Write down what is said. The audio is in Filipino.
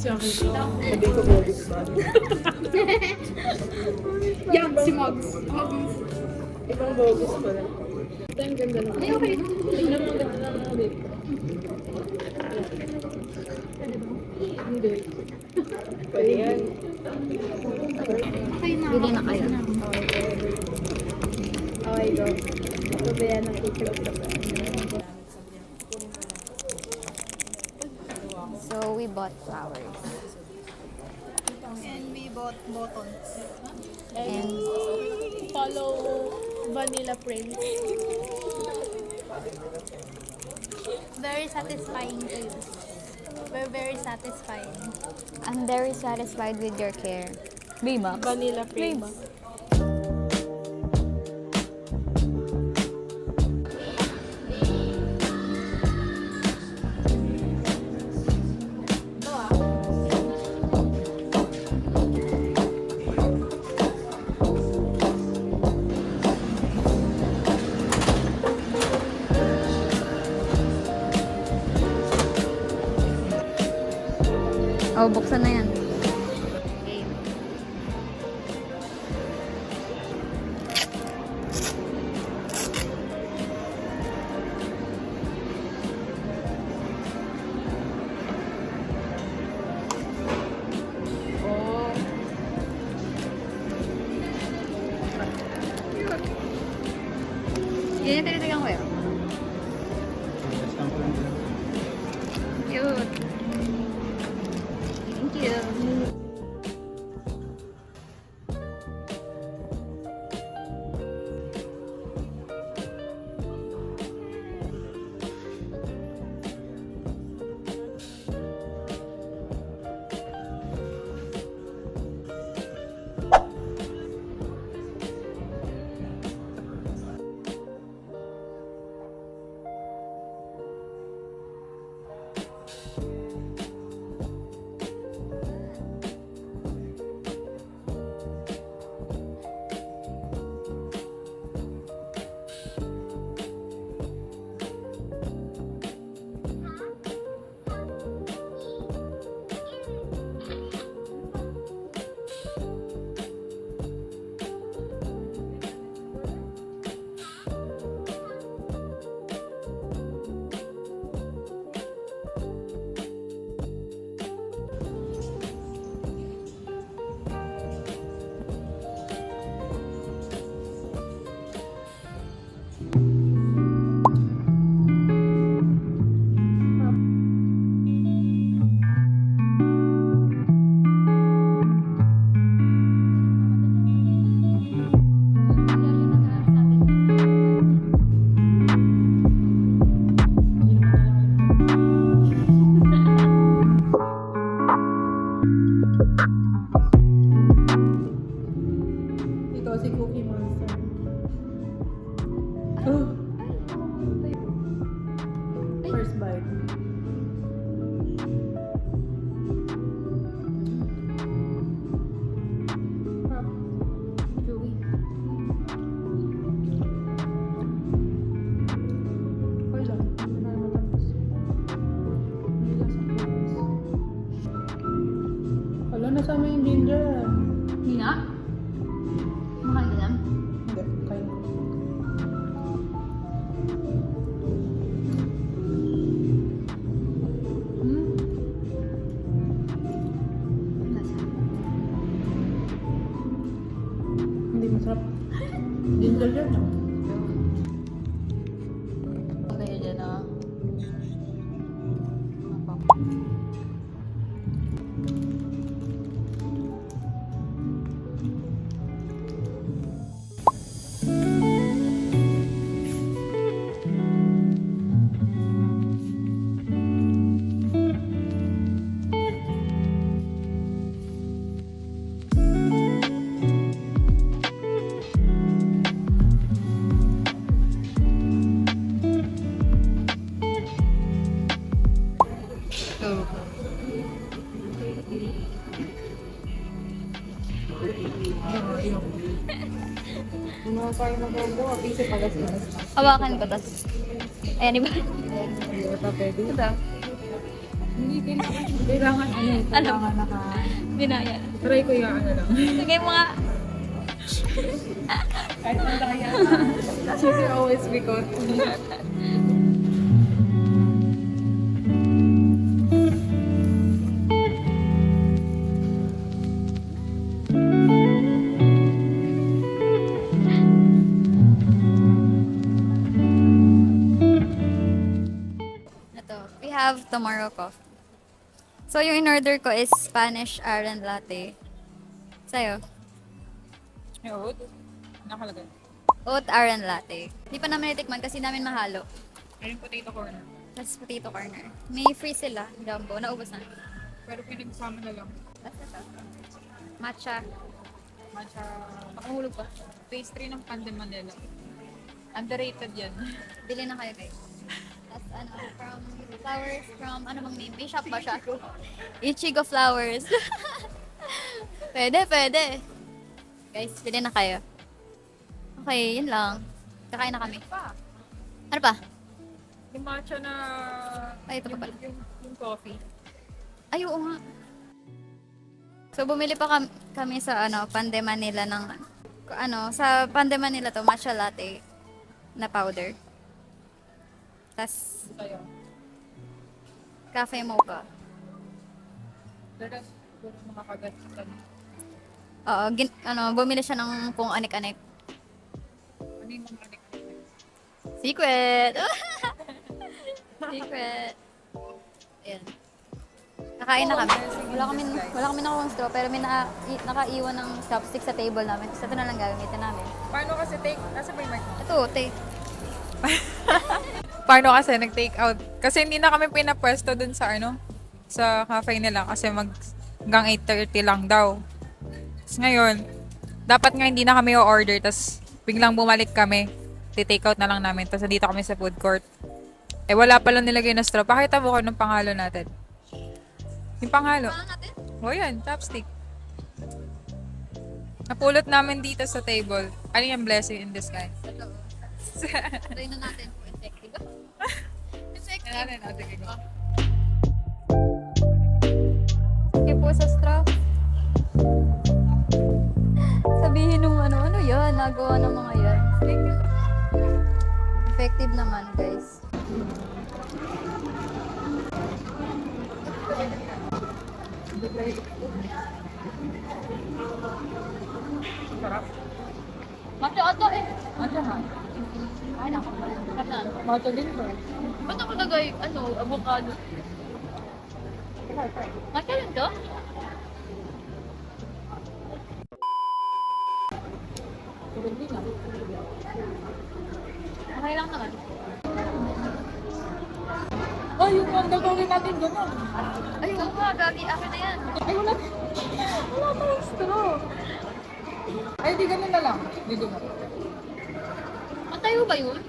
Sabi ko body ba? Yan, si Mugs. Ibang bogus pa rin. Ang ganda na. Ay, okay. Tingnan mo ganda na ulit. Hindi. Pwede yan. Okay na. Bili na kayo. Okay, go. Ito ba yan ang picture of the So, we bought flowers. And we bought buttons. And Follow Vanilla Prince. Very satisfying to use. We're very satisfying. I'm very satisfied with your care. Baymax. Vanilla Prince. Baymax. Oh, buksan na yan. Oh. Yan yung tinitigan ko yun. Cute. Thank you. Ikaw si Cookie Monster. Oh. First bite. Wala. Wala naman tapos. Hindi lang sa focus. Wala, nasama yung ginger. Hindi na? Mahal ka lang? Hindi, kain ko. Nasa? Hindi masarap. Ginger yan. Okay, dyan na. Mga kain na ko, piso pala sila. Hawakan ko, tas... Ayan, iba. Hindi ata pwede. Ito. Hindi kailangan kailangan naka... Binaya. Try ko yung ano lang. Sige mo nga. Kahit ang kaya. She will always be caught. Ito, we have tomorrow coffee. So, yung in-order ko is Spanish Aaron Latte. Sa'yo? May oat? Nakalagay. Oat Aaron Latte. Di pa namin natikman kasi namin mahalo. Ayun potato corner. Tapos potato corner. May free sila, jumbo. Naubos na. Pero pinagsama na lang. Tapos ito. Matcha. Matcha Makahulog pa. pastry ng Pan de Manila. Underrated yan. Bili na kayo guys. Tapos ano, from flowers from, ano bang name? May shop ba siya? Ichigo Flowers. Pwede. Guys, bili na kayo. Okay, yun lang. Kakain na kami. Ano pa? Yung matcha na... Ay, ito pa pala. Yung coffee. Ay, oo nga. So, bumili pa kami sa Pan de Manila ng sa Pan de Manila to, matcha latte na powder. Tas Tayo. cafe mocha. The rest, puro mga kagat. Oo, bumili siya ng kung anik-anik. Ano yung mga adik? Secret! Secret. Ayan. Nakain na kami. Wala kami nakuha straw, pero may nakaiwan ng chopstick sa table namin. Tapos ito na lang gagamitin namin. Paano kasi nasa may mic? Ito, te. Paano kasi nag-take out? Kasi hindi na kami pinapwesto dun sa sa cafe nila kasi hanggang 8:30 lang daw. Tapos ngayon, dapat nga hindi na kami o-order, tapos biglang bumalik kami. Take out na lang namin, tapos dito kami sa food court. Eh wala pa lang nilagay na straw. Pakita mo ko ng pangalo natin. Yung pangalo. natin? O yan, chopstick. Napulot namin dito sa table. Ano yung blessing in disguise? Ito. Try na natin kung effective. Effective. Sige po sa straw. Sabihin nung ano yan, nagawa ng mga yan. Effective naman, guys. Sarap. Matcha ata eh. Ano ha? Ay, naku. Kanan. Mato din to. Ba't ako nagay, avocado? Matcha yun to? Hindi na. Okay lang naman. Oh, yung gagawin natin gano'n. Ay, oo nga, gagi. Akin na yan. Ay, wala tayong straw. Ay, di ganun na lang. Di ganun. Matayo ba yun?